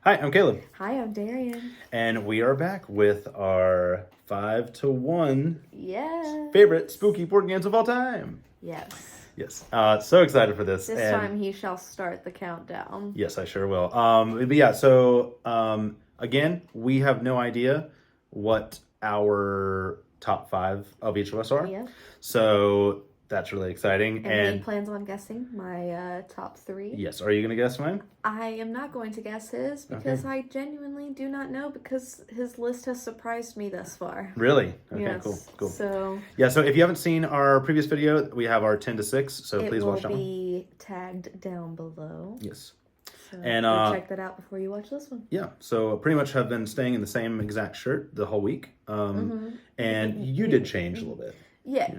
Hi, I'm Caleb. Hi, I'm Darien. And we are back with our 5-1 Yes. favorite spooky board games of all time. Yes. Yes. So excited for this. This time he shall start the countdown. Yes, I sure will. But yeah, so again, we have no idea what our top 5 of each of us are. Yeah. So that's really exciting. And he plans on guessing my top 3. Yes. Are you going to guess mine? I am not going to guess his because I genuinely do not know because his list has surprised me thus far. Really? Okay, yes. Cool. So if you haven't seen our previous video, we have our 10 to 6, so please watch that one. It will be tagged down below. Yes. So And check that out before you watch this one. Yeah, so pretty much have been staying in the same exact shirt the whole week. And you did change a little bit. Yeah.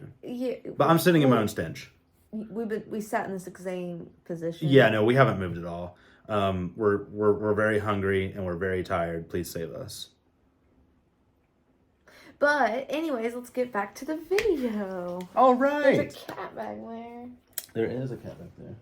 But I'm sitting in my own stench. We sat in this same position. Yeah, no, we haven't moved at all. We're very hungry and we're very tired. Please save us. But anyways, let's get back to the video. All right. There's a cat back there. There is a cat back there,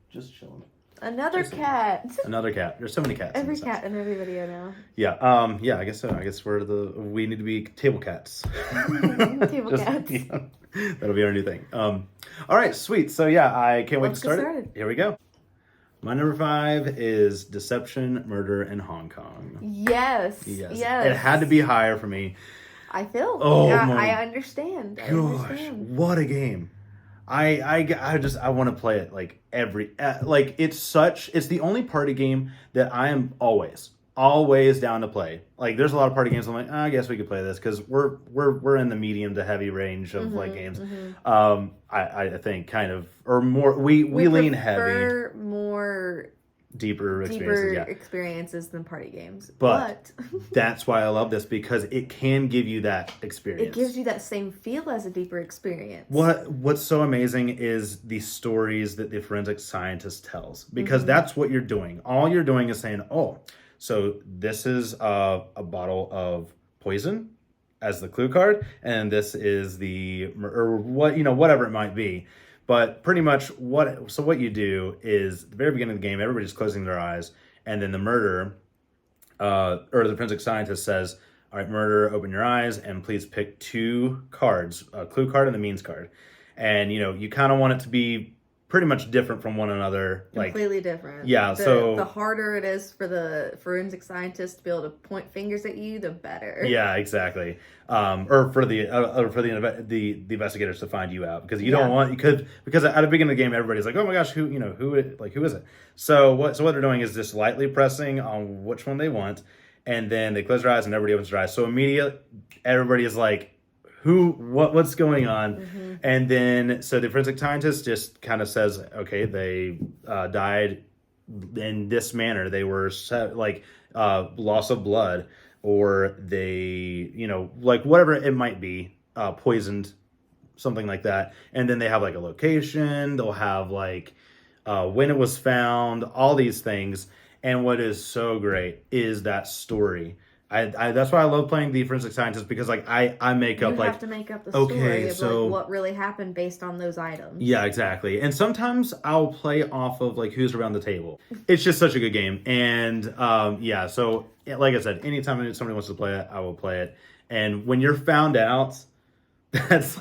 just chilling. Another cat. Another cat. There's so many cats. Every cat in every video now. Yeah. Yeah. I guess so. I guess we need to be table cats. Table cats. Yeah, that'll be our new thing. All right. Sweet. So yeah, I can't wait to start it. Here we go. My number 5 is Deception, Murder in Hong Kong. Yes. It had to be higher for me. I feel. Oh yeah, my I understand. Gosh, what a game! I want to play it like it's the only party game that I am always down to play. Like there's a lot of party games I'm like, I guess we could play this because we're in the medium to heavy range of games. I think kind of or more we lean heavy. More deeper experiences than party games. But that's why I love this because it can give you that experience. It gives you that same feel as a deeper experience. What's so amazing is the stories that the forensic scientist tells because that's what you're doing. All you're doing is saying, oh, so this is a bottle of poison as the clue card, and this is whatever it might be. But pretty much what you do is at the very beginning of the game, everybody's closing their eyes, and then the murderer, or the forensic scientist says, all right, murderer, open your eyes, and please pick 2 cards, a clue card and a means card. And, you kind of want it to be pretty much different from one another. Completely different. Yeah, the harder it is for the forensic scientist to be able to point fingers at you, the better. Yeah, exactly. Or for the investigators to find you out because you don't want because at the beginning of the game everybody's like, oh my gosh, who is it? So what they're doing is just lightly pressing on which one they want, and then they close their eyes and everybody opens their eyes. So immediately everybody is like, what's going on? And then so the forensic scientist just kind of says, okay, they died in this manner. They were loss of blood, or they whatever it might be, poisoned, something like that. And then they have like a location. They'll have when it was found, all these things. And what is so great is that story. That's why I love playing the forensic scientist because I make up you have to make up the story of what really happened based on those items. Yeah, exactly. And sometimes I'll play off of who's around the table. It's just such a good game. And so like I said, anytime somebody wants to play it, I will play it. And when you're found out, that's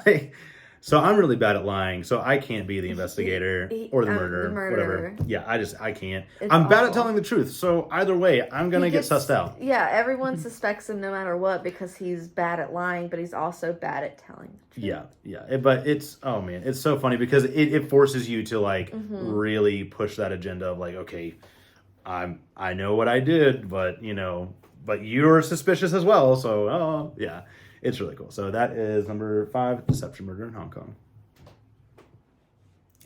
so I'm really bad at lying, so I can't be the investigator or the murderer, whatever. Yeah, I can't. I'm bad at telling the truth, so either way, I'm going to get sussed out. Yeah, everyone suspects him no matter what because he's bad at lying, but he's also bad at telling the truth. Yeah. But it's so funny because it forces you to really push that agenda of okay, I know what I did, but but you're suspicious as well, so yeah. It's really cool. So that is number 5, Deception, Murder in Hong Kong.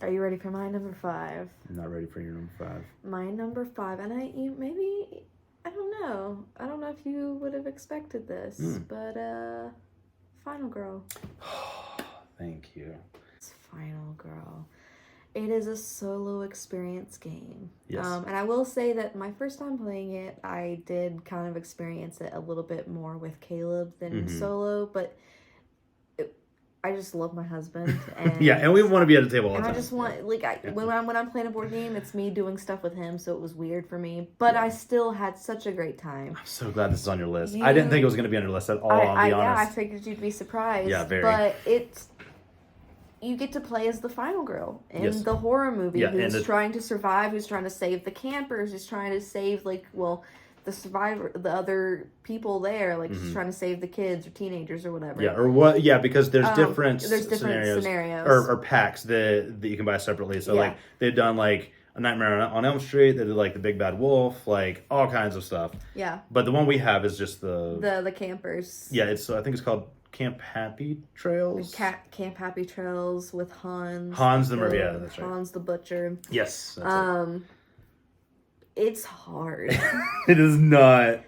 Are you ready for my number 5? I'm not ready for your number 5. My number 5, and I don't know. I don't know if you would have expected this, but Final Girl. Thank you. It's Final Girl. It is a solo experience game. Yes. And I will say that my first time playing it, I did kind of experience it a little bit more with Caleb than solo, but I just love my husband. And yeah, and we want to be at a table all the and time. I just want when I'm playing a board game, it's me doing stuff with him, so it was weird for me. But I still had such a great time. I'm so glad this is on your list. I didn't think it was going to be on your list at all. I'll be honest. Yeah, I figured you'd be surprised. Yeah, very. But you get to play as the final girl in the horror movie who's trying to survive, who's trying to save the campers, who's trying to save the survivor, the other people there, like she's trying to save the kids or teenagers or whatever. Yeah, or what? Yeah, because there's different scenarios or packs that you can buy separately. So like they've done like A Nightmare on Elm Street. They did like the Big Bad Wolf, like all kinds of stuff. Yeah. But the one we have is just the campers. Yeah, I think it's called Camp Happy Trails. Camp Happy Trails with Hans. That's right. Hans the Butcher. Yes. That's it's hard. It is not.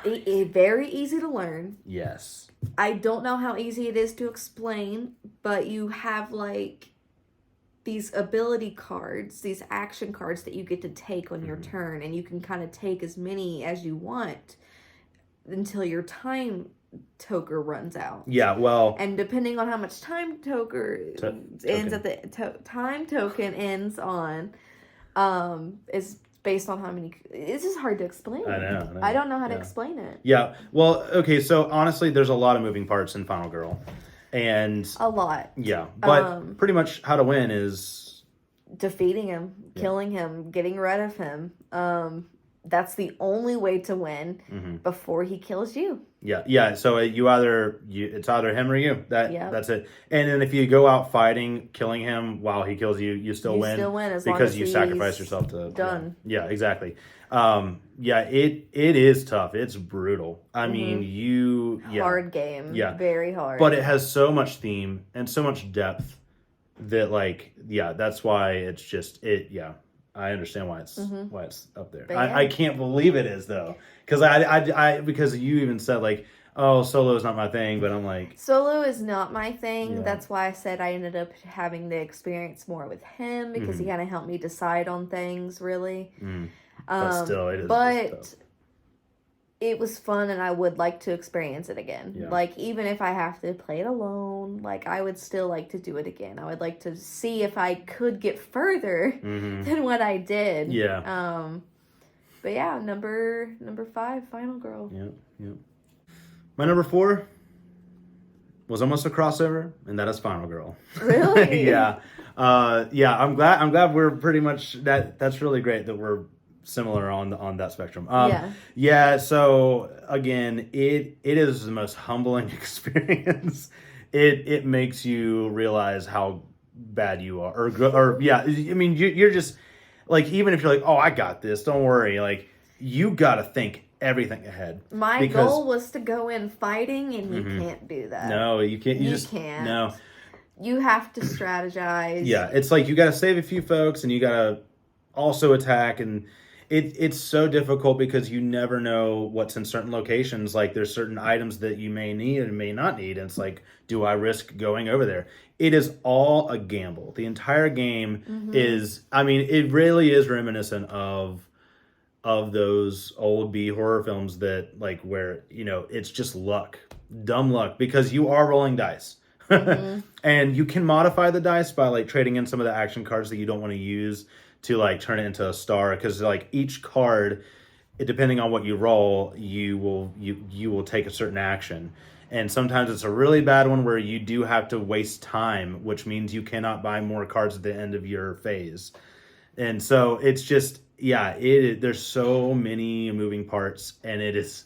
It's very easy to learn. Yes. I don't know how easy it is to explain, but you have like these ability cards, these action cards that you get to take on your turn, and you can kind of take as many as you want until your time toker runs out. Yeah, well, and depending on how much time ends at the time token ends on, is based on how many. It's just hard to explain. I know. I don't know how to explain it. Yeah. Well, okay. So honestly, there's a lot of moving parts in Final Girl, and a lot. Yeah, but pretty much how to win is defeating him, killing him, getting rid of him. That's the only way to win before he kills you. Yeah. So it's either him or you. That's it. And then if you go out fighting, killing him while he kills you, you still win. Still win because you sacrifice yourself to done. Yeah, exactly. It is tough. It's brutal. I mean, hard game. Yeah, very hard. But it has so much theme and so much depth that that's why it's just it. Yeah. I understand why it's up there. I can't believe it is though, because you even said like, oh, solo is not my thing, but I'm like, solo is not my thing. Yeah. That's why I said I ended up having the experience more with him because he kind of helped me decide on things really. But still, it is. But it was fun, and I would like to experience it again. Yeah. Like, even if I have to play it alone, like, I would still like to do it again. I would like to see if I could get further than what I did. Yeah. But yeah, number 5, Final Girl. Yep. My number 4 was almost a crossover, and that is Final Girl. Really? Yeah. I'm glad we're pretty much that's really great that we're similar on that spectrum. So again, it is the most humbling experience. It makes you realize how bad you are, I mean, you're just like, even if you're like, oh, I got this, don't worry, like, you gotta think everything ahead. My goal was to go in fighting, and you can't do that. No, you can't. You can't. No, you have to strategize. Yeah, it's like you gotta save a few folks, and you gotta also attack, and it's so difficult because you never know what's in certain locations. Like, there's certain items that you may need and may not need. And it's like, do I risk going over there? It is all a gamble. The entire game is, I mean, it really is reminiscent of those old B horror films that, like, where, it's just luck, dumb luck, because you are rolling dice. And you can modify the dice by, like, trading in some of the action cards that you don't want to use to, like, turn it into a star, because, like, each card, depending on what you roll, you will take a certain action. And sometimes it's a really bad one where you do have to waste time, which means you cannot buy more cards at the end of your phase. And so it's just, there's so many moving parts, and it is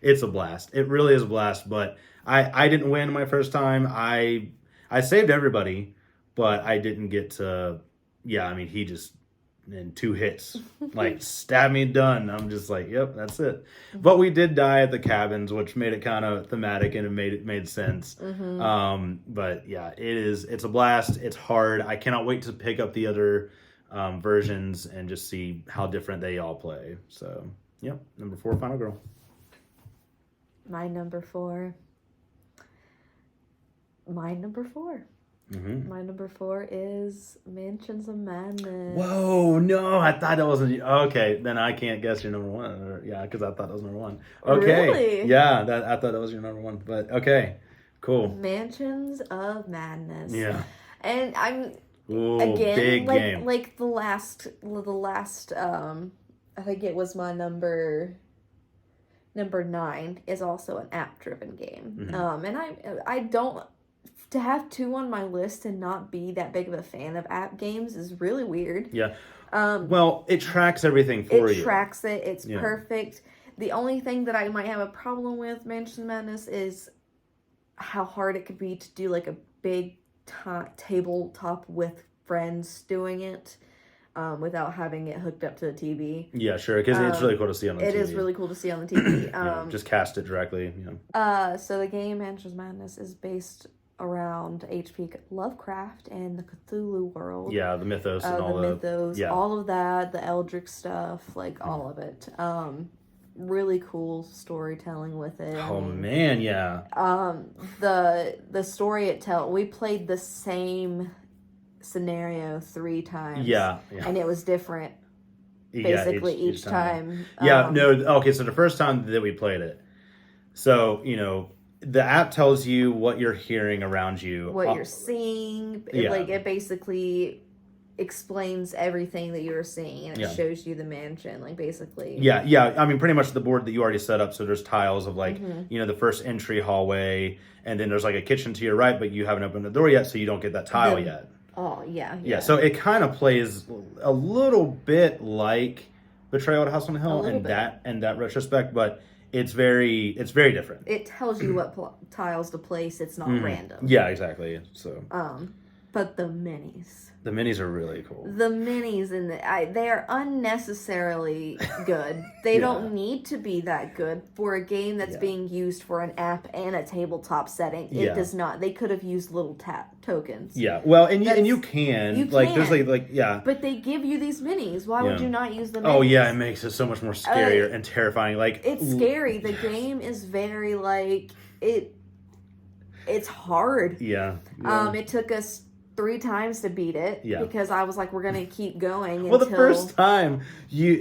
it's a blast. It really is a blast. But I didn't win my first time. I saved everybody, but I didn't get to. I mean, he just, in 2 hits, like, stab me, done. I'm just like, yep, that's it. But we did die at the cabins, which made it kind of thematic, and it made sense. But yeah, it's a blast. It's hard. I cannot wait to pick up the other versions and just see how different they all play. So, yep, number 4, Final Girl. My number 4. My number 4 is Mansions of Madness. Whoa, no, I thought that wasn't. Okay, then I can't guess your number 1. Because I thought that was number 1. Okay. Really? Yeah, I thought that was your number 1. But okay. Cool. Mansions of Madness. Yeah. And I'm again big game. Like the last I think it was my number 9 is also an app driven game. And I don't, to have 2 on my list and not be that big of a fan of app games is really weird. Yeah. Well, it tracks everything for you. It tracks it. It's perfect. The only thing that I might have a problem with Mansion Madness is how hard it could be to do like a big tabletop with friends doing it without having it hooked up to the TV. Yeah, sure, because it's really cool to see on the TV. It is really cool to see on the TV. Just cast it directly. So the game Mansions of Madness is based around H.P. Lovecraft and the Cthulhu world. Yeah, the mythos and all the mythos, all of that, the Eldritch stuff, like all of it. Really cool storytelling with it. Oh man, yeah. The story it tells. We played the same scenario 3 times. Yeah. And it was different. Basically each time. Yeah. No. Okay. So the first time that we played it, so the app tells you what you're hearing around you, what you're seeing. Like it basically explains everything that you're seeing, and it shows you the mansion, like basically. Yeah. I mean, pretty much the board that you already set up. So there's tiles of like the first entry hallway, and then there's like a kitchen to your right, but you haven't opened the door yet, so you don't get that tile yet. Oh yeah. So it kind of plays a little bit like Betrayal at House on the Hill in that retrospect, but it's very different. It tells you what tiles to place. It's not random. Yeah, exactly. So. But the minis. The minis are really cool. The minis they are unnecessarily good. They don't need to be that good for a game that's being used for an app and a tabletop setting. It does not. They could have used little tokens. Yeah. Well, and you can. There's like But they give you these minis. Why would you not use the minis? Oh yeah, it makes it so much more scarier and terrifying. Like it's scary. The game is very it's hard. Yeah. It took us 3 times to beat it because I was like, we're gonna keep going. Well, the first time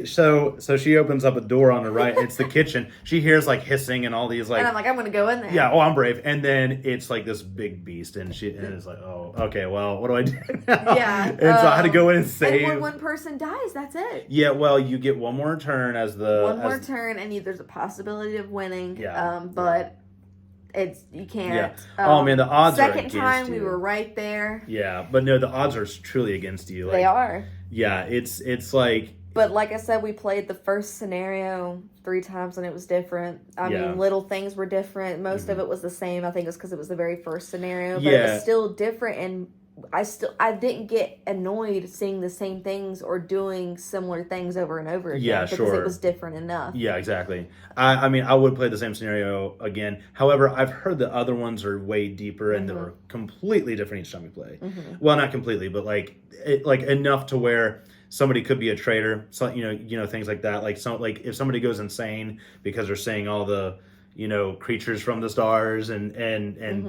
so she opens up a door on the right. It's the kitchen. She hears like hissing and all these like. And I'm like, I'm gonna go in there. Yeah. Oh, I'm brave. And then it's like this big beast, and it's like, oh, okay. Well, what do I do now? Yeah. And so I had to go in and save. And when one person dies, that's it. Yeah. Well, you get one more turn turn, and there's a possibility of winning. Yeah. But. You can't. Yeah. Oh man, the odds are against you. Second time we were right there. Yeah, but no, the odds are truly against you. They are. Yeah, it's like. But like I said, we played the first scenario 3 times and it was different. I mean, little things were different. Most of it was the same. I think it's because it was the very first scenario, but it was still different. And I didn't get annoyed seeing the same things or doing similar things over and over again because it was different enough. Yeah, exactly. I mean, I would play the same scenario again. However, I've heard that other ones are way deeper and they're completely different each time we play. Well, not completely, but like enough to where somebody could be a traitor. So things like that. Like if somebody goes insane because they're seeing all the creatures from the stars and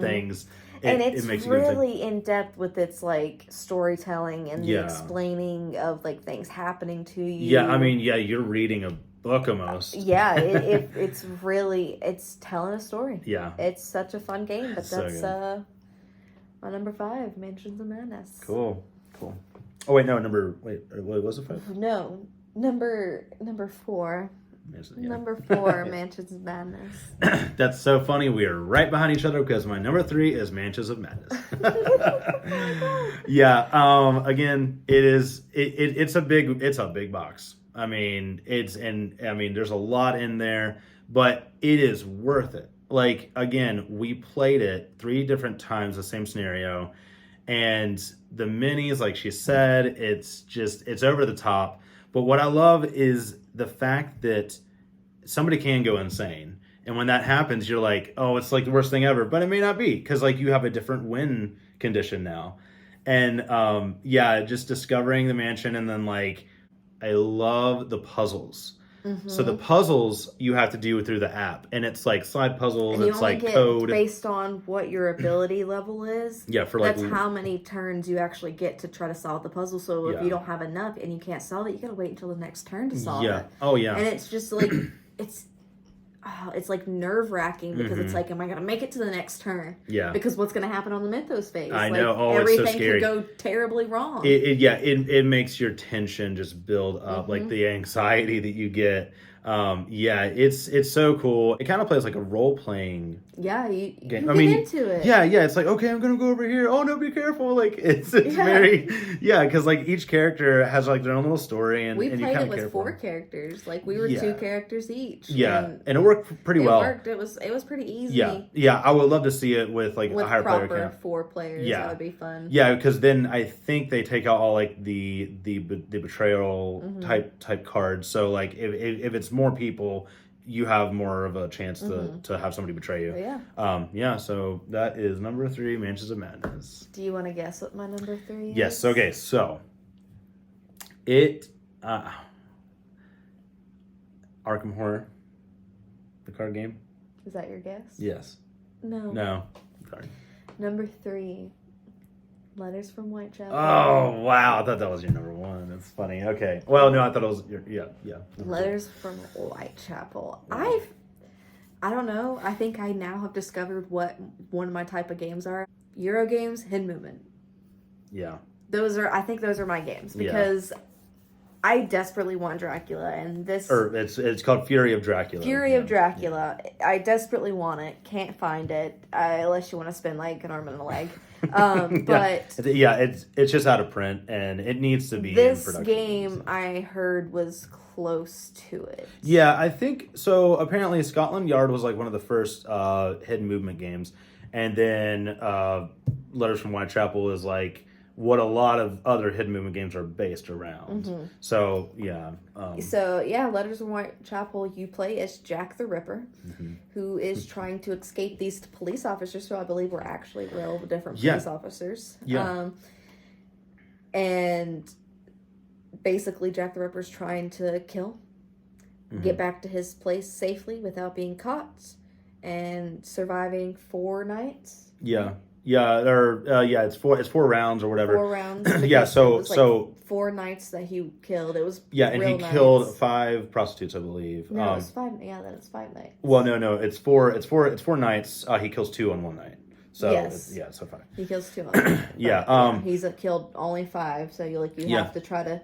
things. It's really in depth with its like storytelling and the explaining of like things happening to you. Yeah, I mean, you're reading a book almost. Yeah, it's telling a story. Yeah, it's such a fun game. But that's my number 5, Mansions of Madness. Cool. Oh wait, no, what was it 5? No, number 4. Number 4, Mansions of Madness. That's so funny. We are right behind each other because my number 3 is Mansions of Madness. Yeah. Again, it's a big box. I mean, there's a lot in there, but it is worth it. Like again, we played it 3 different times, the same scenario, and the minis, like she said, it's over the top. But what I love is the fact that somebody can go insane. And when that happens, you're like, oh, it's like the worst thing ever. But it may not be because like you have a different win condition now. And just discovering the mansion. And then like, I love the puzzles. So the puzzles you have to do through the app. And it's like slide puzzles. And it's like code. Based on what your ability level is. Yeah, that's how many turns you actually get to try to solve the puzzle. So if you don't have enough and you can't solve it, you gotta wait until the next turn to solve it. Oh yeah. And it's just like it's like nerve-wracking because it's like, am I gonna make it to the next turn? Yeah. Because what's gonna happen on the Mythos phase? I like, know. Oh, everything it's so scary. could go terribly wrong. It makes your tension just build up, like the anxiety that you get. It's so cool. It kind of plays like a role playing. Yeah, you game. get into it. Yeah. It's like, okay, I'm gonna go over here. Oh no, be careful! Like it's very because like each character has like their own little story, and we and played you it with 4 characters. Like we were 2 characters each. Yeah, and it worked pretty well. It was pretty easy. Yeah. I would love to see it with like with a higher player proper count. 4 players. Yeah, that would be fun. Yeah, because then I think they take out all like the betrayal type cards. So like if it's more people, you have more of a chance to have somebody betray you. Yeah. So that is number 3, Mansions of Madness. Do you want to guess what my number 3 is? Yes. Okay. So it Arkham Horror, the card game. Is that your guess? Yes. No. Sorry. Number 3, Letters from Whitechapel. Oh wow! I thought that was your number 1. That's funny. Okay. Well, no, I thought it was your Letters from Whitechapel. I don't know. I think I now have discovered what one of my type of games are. Euro games, hidden movement. Yeah. I think those are my games because I desperately want Dracula, and this. Or it's called Fury of Dracula. Fury of Dracula. Yeah. I desperately want it. Can't find it unless you want to spend like an arm and a leg. But it's just out of print, and it needs to be. This in production. game I heard was close to it. Yeah, I think so. Apparently, Scotland Yard was like one of the first hidden movement games, and then Letters from Whitechapel is like what a lot of other hidden movement games are based around. So yeah. Letters from Whitechapel, you play as Jack the Ripper, who is trying to escape these police officers, who I believe were actually real different police officers. Yeah. And basically Jack the Ripper's trying to kill, get back to his place safely without being caught, and surviving 4 nights. It's 4 rounds or whatever. 4 rounds. So 4 nights that he killed. It was and he killed 5 prostitutes, I believe. No, it's 5. Yeah, then it's 5 nights. Well, no, it's 4. It's 4 nights. He kills 2 on one night. So so 5. He kills 2 on one night. He's killed only 5. So you have to try to.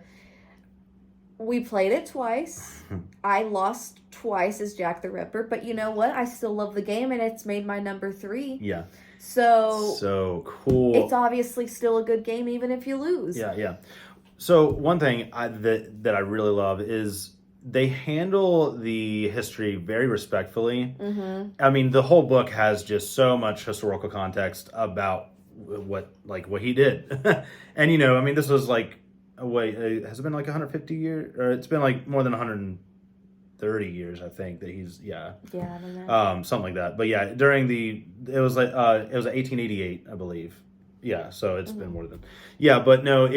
We played it twice. I lost twice as Jack the Ripper, but you know what? I still love the game, and it's made my number 3. Yeah. So cool. It's obviously still a good game, even if you lose. Yeah. So one thing that I really love is they handle the history very respectfully. I mean, the whole book has just so much historical context about what he did, and I mean, this was like. Has it been like 150 years? Or it's been like more than 130 years, I think, that he's, I don't know. something like that. But yeah, it was 1888, I believe. Yeah, so it's been more than, but no,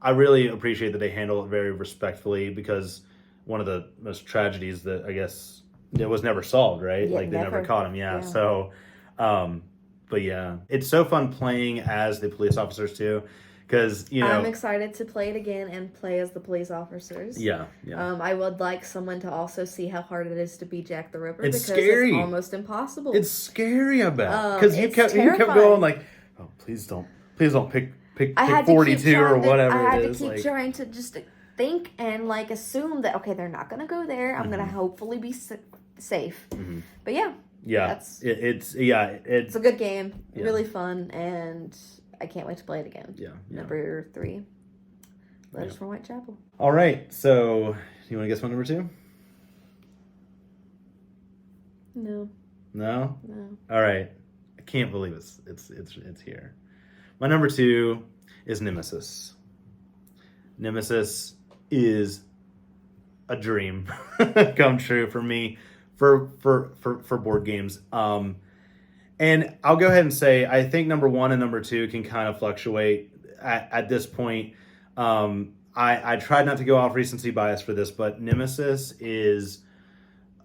I really appreciate that they handle it very respectfully, because one of the most tragedies that I guess it was never solved, right? Yeah, they never caught him. Yeah. So, but yeah, it's so fun playing as the police officers too. Because I'm excited to play it again and play as the police officers. Yeah. I would like someone to also see how hard it is to be Jack the Ripper. It's because scary. It's almost impossible. It's scary, I bet. Because you kept going like, oh, please don't pick 42 or whatever I had it is. to keep trying to just think and assume that they're not going to go there. I'm going to hopefully be safe. But yeah. It's a good game. Really fun, and I can't wait to play it again. Yeah. Number 3, Letters from Whitechapel. All right. So, you want to guess my number 2? No. No. All right. I can't believe it's here. My number 2 is Nemesis. Nemesis is a dream come true for me for board games. And I'll go ahead and say, I think number 1 and number 2 can kind of fluctuate at this point. I tried not to go off recency bias for this, but Nemesis is,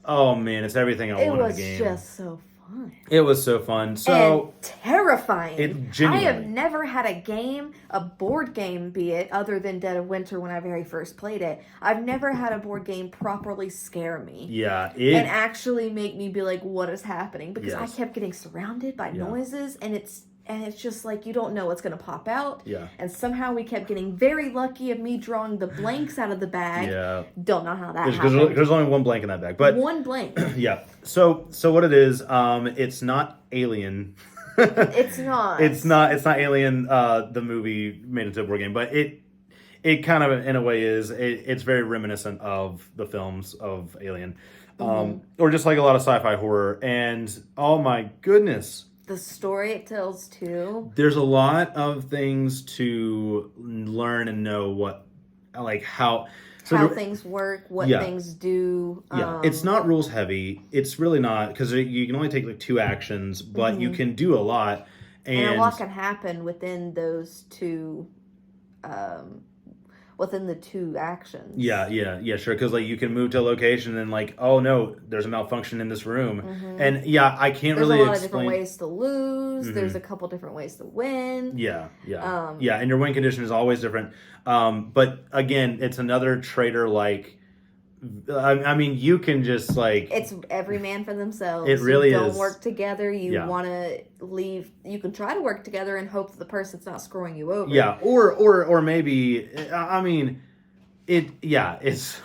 oh man, it's everything I want in the game. It was just so fun. It was so fun. So and terrifying. It genuinely. I have never had a board game, be it other than Dead of Winter when I very first played it. I've never had a board game properly scare me. Yeah, and actually make me be like, what is happening? Because yes. I kept getting surrounded by noises, and it's just like you don't know what's going to pop out. Yeah. And somehow we kept getting very lucky of me drawing the blanks out of the bag. Yeah. Don't know how that happened. There's only one blank in that bag. But one blank. Yeah. So what it is, it's not Alien. It's not. It's not Alien, the movie made into a board game, but it kind of in a way is. It's very reminiscent of the films of Alien. Or just like a lot of sci-fi horror. And oh my goodness. The story it tells too. There's a lot of things to learn and know how things work, what things do. Yeah, it's not rules heavy. It's really not, because you can only take like 2 actions, but you can do a lot. And a lot can happen within those 2 within the 2 actions. Yeah, sure. Because like you can move to a location and like, oh no, there's a malfunction in this room, and I can't There's really a lot explain. of different ways to lose. There's a couple different ways to win. Yeah, and your win condition is always different. But again, it's another trader like. I mean, you can just like... It's every man for themselves. It really is. You don't work together. You want to leave... You can try to work together and hope that the person's not screwing you over. Yeah, or maybe... I mean, it's...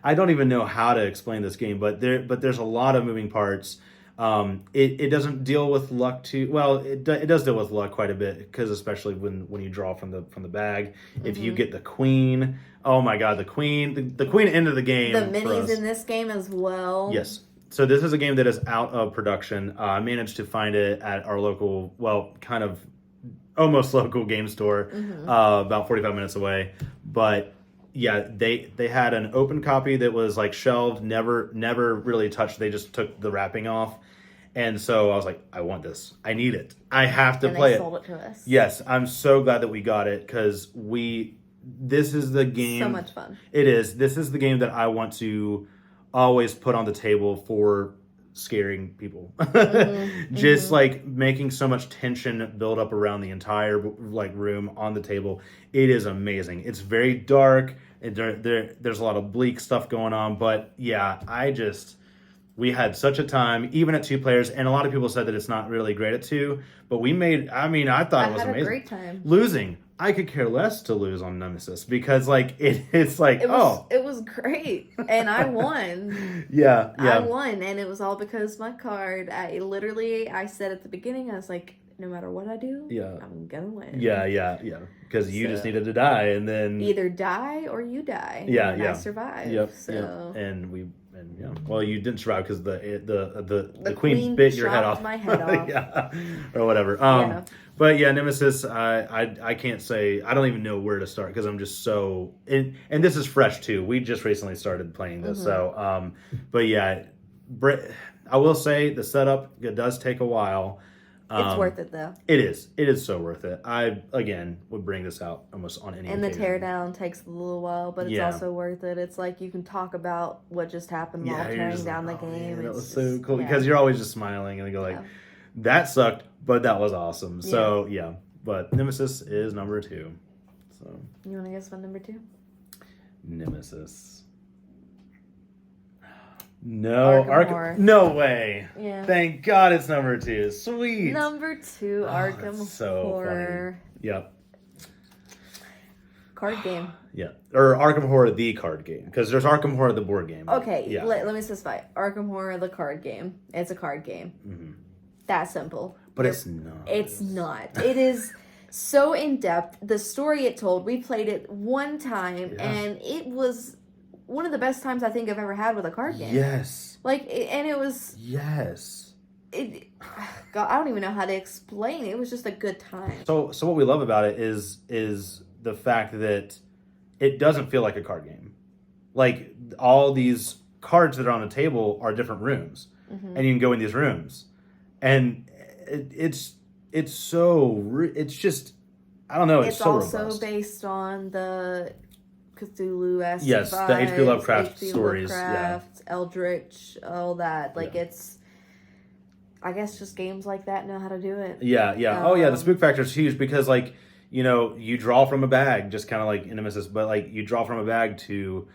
I don't even know how to explain this game, but there's a lot of moving parts. It doesn't deal with luck too... Well, it does deal with luck quite a bit, because especially when you draw from the bag. If you get the queen... Oh my god, the queen end of the game. The minis in this game as well. Yes. So this is a game that is out of production. I managed to find it at our local, kind of almost local game store, about 45 minutes away. But yeah, they had an open copy that was like shelved, never really touched. They just took the wrapping off. And so I was like, I want this. I need it. I have to play it. And they sold it to us. Yes, I'm so glad that we got it, because this is the game. So much fun. It is. This is the game that I want to always put on the table for scaring people. Just like making so much tension build up around the entire like room on the table. It is amazing. It's very dark. There's a lot of bleak stuff going on. But yeah, we had such a time, even at 2 players, and a lot of people said that it's not really great at 2, but I thought it was amazing. I had a great time. Losing. I could care less to lose on Nemesis, because like it's like, it was great, and I won. Yeah. I won, and it was all because my card. I said at the beginning, I was like, no matter what I do, I'm gonna win. Yeah. Because you just needed to die, and then either die or you die. Yeah, and I survived. Yep. Well, you didn't survive because the queen bit your head off. My head off. Yeah, or whatever. But yeah, Nemesis. I can't say. I don't even know where to start, because I'm just so. And this is fresh too. We just recently started playing this, so. But yeah, I will say the setup does take a while. It's worth it though. It is. It is so worth it. I again would bring this out almost on any. And the teardown takes a little while, but it's also worth it. It's like you can talk about what just happened while tearing down the game. Man, that was so cool, because you're always just smiling and they go like, "That sucked, but that was awesome." So yeah, but Nemesis is number 2. So you want to guess what number 2? Nemesis. No, Arkham Horror. No way. Yeah. Thank God it's number 2. Sweet. Number 2, Arkham Horror. Funny. Yep. Card game. Yeah. Or Arkham Horror, the card game. Because there's Arkham Horror, the board game. Okay, let me specify. Arkham Horror, the card game. It's a card game. That simple. But it's not. It's not. It is so in-depth. The story it told, we played it one time, and it was one of the best times I think I've ever had with a card game. Yes. And it was... Yes. God, I don't even know how to explain it. It was just a good time. So what we love about it is the fact that it doesn't feel like a card game. Like, all these cards that are on the table are different rooms. And you can go in these rooms. And it's just... I don't know, it's so robust. It's also based on the Cthulhu-esque Yes, the H.P. Lovecraft stories. Lovecraft, Eldritch, all that. It's I guess just games like that know how to do it. Yeah. The spook factor is huge because, like, you draw from a bag, just kind of like in Nemesis, but like you draw from a bag to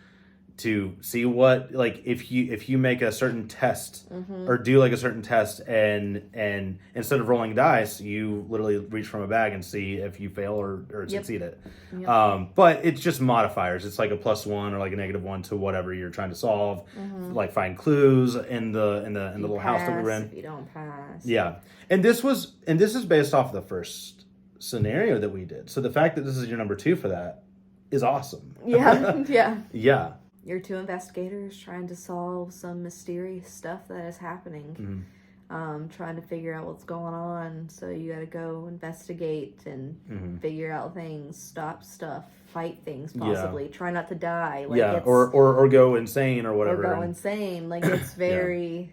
see what, like, if you make a certain test or do like a certain test, and instead of rolling dice, you literally reach from a bag and see if you fail or succeed it. But it's just modifiers. It's like a +1 or like a -1 to whatever you're trying to solve. Like find clues in the little house that we were in. If you don't pass. Yeah, and this is based off the first scenario that we did. So the fact that this is your number 2 for that is awesome. Yeah. Yeah. You're 2 investigators trying to solve some mysterious stuff that is happening. Trying to figure out what's going on. So you got to go investigate and figure out things, stop stuff, fight things possibly. Try not to die. Like or go insane or whatever. Or go insane. Like it's very...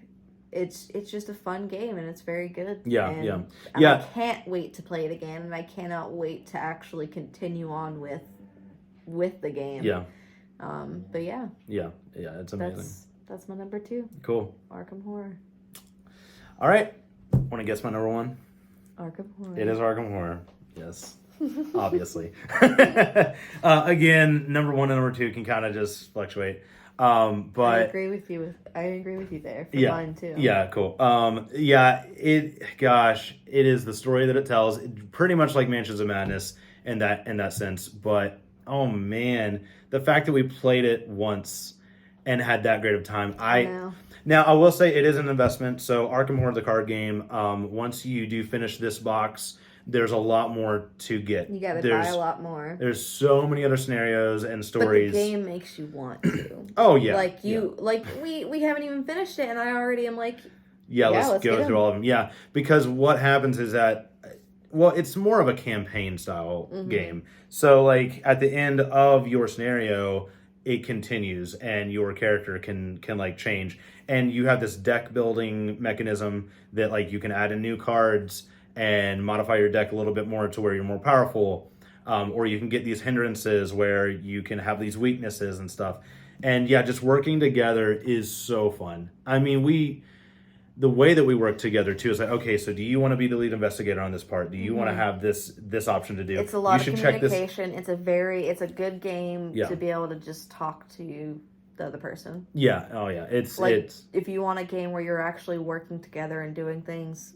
It's just a fun game and it's very good. I can't wait to play it again, and I cannot wait to actually continue on with the game. But yeah, it's amazing. That's my number 2. Cool. Arkham Horror. All right, want to guess my number 1? Arkham Horror. It is Arkham Horror. Yes, obviously. Again, number 1 and number 2 can kind of just fluctuate. But I agree with you there for mine too. Yeah, cool. It is the story that it tells, pretty much like Mansions of Madness in that sense. But oh man, the fact that we played it once and had that great of time, Now, I will say it is an investment. So Arkham Horror, the card game, once you do finish this box, there's a lot more to get. You gotta buy a lot more. There's so many other scenarios and stories. But the game makes you want to. Oh, yeah. Like, we haven't even finished it, and I already am like... let's go through all of them. Yeah, because what happens is that... Well, it's more of a campaign-style game. So, like, at the end of your scenario, it continues, and your character can like, change. And you have this deck-building mechanism that, like, you can add in new cards and modify your deck a little bit more to where you're more powerful. Or you can get these hindrances where you can have these weaknesses and stuff. And, just working together is so fun. I mean, the way that we work together too is like, okay, so do you want to be the lead investigator on this part? Do you want to have this option to do? It's a lot of communication. It's a good game to be able to just talk to the other person. Yeah. Oh yeah. It's if you want a game where you're actually working together and doing things,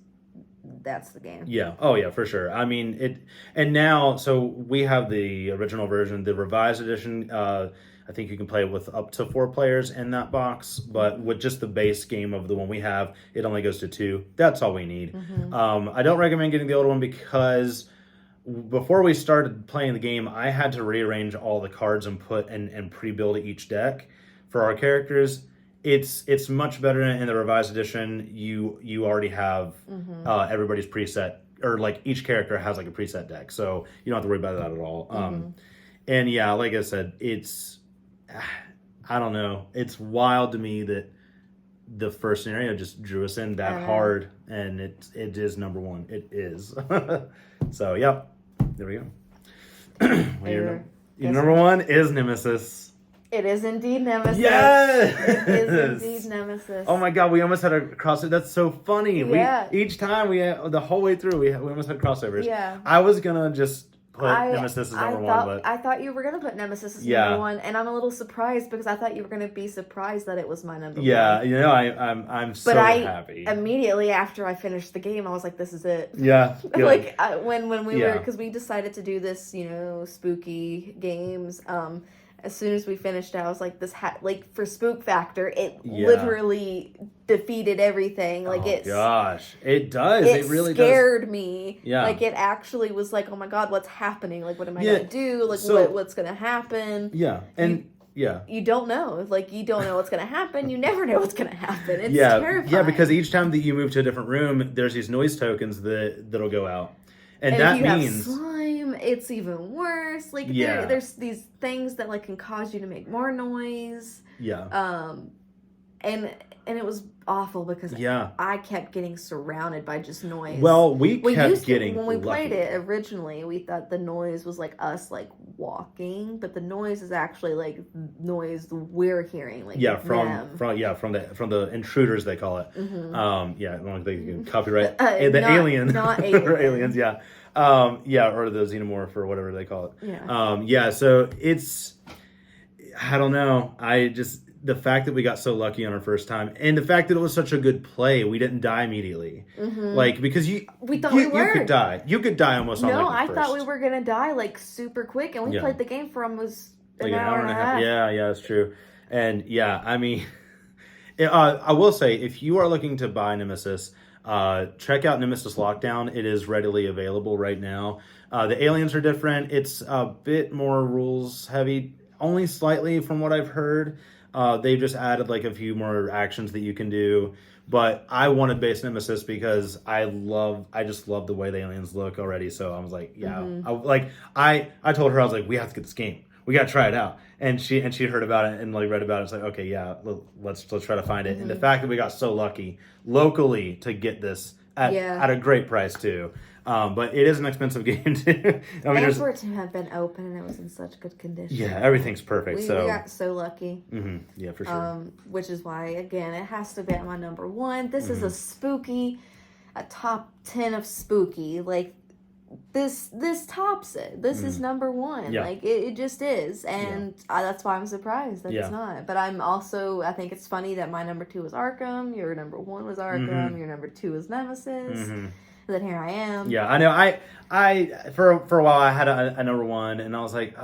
that's the game. Yeah. Oh yeah, for sure. I mean and now, so we have the original version, the revised edition. I think you can play with up to 4 players in that box, but with just the base game of the one we have, it only goes to 2. That's all we need. I don't recommend getting the old one because before we started playing the game, I had to rearrange all the cards and put and pre-build each deck for our characters. It's much better in the revised edition. You already have everybody's preset, or like each character has like a preset deck, so you don't have to worry about that at all. And yeah, like I said, I don't know. It's wild to me that the first scenario just drew us in that hard, and it is number 1. It is. So, yep. There we go. Your number 1 is Nemesis. It is indeed Nemesis. Yes! It is indeed Nemesis. Oh my god, we almost had a crossover. That's so funny. Yeah. Each time, the whole way through, we almost had crossovers. Yeah. I was going to just... Nemesis is number 1, but I thought you were gonna put Nemesis as number 1, and I'm a little surprised because I thought you were gonna be surprised that it was my number 1. Yeah, I'm so happy. Immediately after I finished the game, I was like, "This is it." Yeah, like when we were, because we decided to do this, spooky games. As soon as we finished, I was like, "This like for spook factor, it literally defeated everything." Like gosh, it does. It really scared me. Yeah, like it actually was like, "Oh my god, what's happening? Like, what am I gonna do? Like, what's gonna happen?" Yeah, and you don't know. Like, you don't know what's gonna happen. You never know what's gonna happen. It's terrifying. Yeah, because each time that you move to a different room, there's these noise tokens that'll go out. And that if you means have slime, it's even worse. Like there's these things that like can cause you to make more noise. Yeah. And it was awful because I kept getting surrounded by just noise. Well, we kept getting when we lucky. played it originally, we thought the noise was like us like walking, but the noise is actually like noise we're hearing, like from the intruders, they call it. Mm-hmm. I don't know if they can copyright aliens, not aliens. or aliens, or the xenomorph or whatever they call it. So it's, I don't know, the fact that we got so lucky on our first time, and the fact that it was such a good play, we didn't die immediately. Mm-hmm. Like, because we thought we were. You could die almost on I first. thought we were gonna die like super quick, and we played the game for almost like an hour and a half. Yeah, that's true. And I mean, I will say, if you are looking to buy Nemesis, check out Nemesis Lockdown. It is readily available right now. The aliens are different. It's a bit more rules heavy, only slightly from what I've heard. They've just added like a few more actions that you can do, but I wanted base Nemesis because I just love the way the aliens look already. So I was like, I told her, I was like, we have to get this game. We got to try it out. And she heard about it and like read about it. It's like, okay, let's try to find it. Mm-hmm. And the fact that we got so lucky locally to get this at a great price too. But it is an expensive game too. And for it to have been open and it was in such good condition. Yeah, everything's perfect. We got so lucky. Mm-hmm. Yeah, for sure. Which is why, again, it has to be at my number one. This is a top 10 of spooky. Like, this tops it. This is number one. Yeah. Like, it just is. And that's why I'm surprised that it's not. But I think it's funny that my number 2 was Arkham, your number 1 was Arkham, your number 2 was Nemesis. Mm-hmm. Then here I am. Yeah, I know. I for a while I had a number 1, and I was like,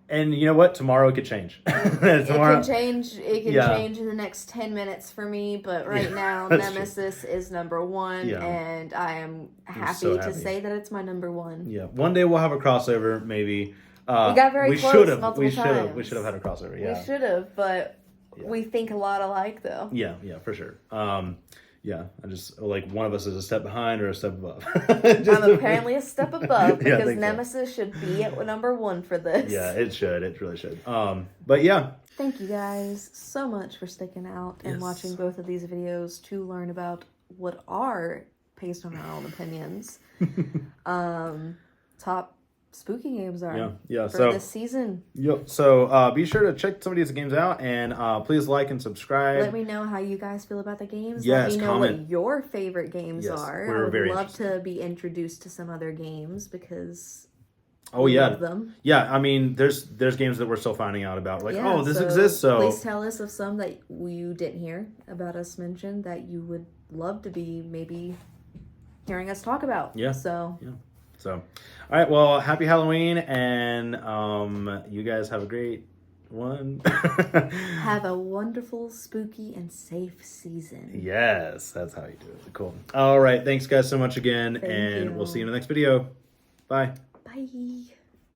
and you know what? Tomorrow it could change. It can change. It can change in the next 10 minutes for me. But right now, Nemesis is number 1, and I am happy to say that it's my number 1. Yeah, one day we'll have a crossover, maybe. We got very close multiple times. We should have had a crossover. Yeah, we should have, but we think a lot alike, though. Yeah, for sure. I just, like, one of us is a step behind or a step above. I'm apparently a step above because Nemesis should be at number 1 for this. Yeah, it should. It really should. But yeah. Thank you guys so much for sticking out and watching both of these videos to learn about what are, based on our own opinions, top spooky games are for this season. Yep. So be sure to check some of these games out, and please like and subscribe. Let me know how you guys feel about the games. Yes, let me know what your favorite games are. We're I would love to be introduced to some other games because love them. Yeah, I mean, there's games that we're still finding out about. Like, this exists. So please tell us of some that you didn't hear about us mention that you would love to be maybe hearing us talk about. Yeah. So. Yeah. So, all right. Well, happy Halloween, and you guys have a great one. Have a wonderful, spooky, and safe season. Yes, that's how you do it. Cool. All right. Thanks, guys, so much again, and we'll see you in the next video. Bye. Bye.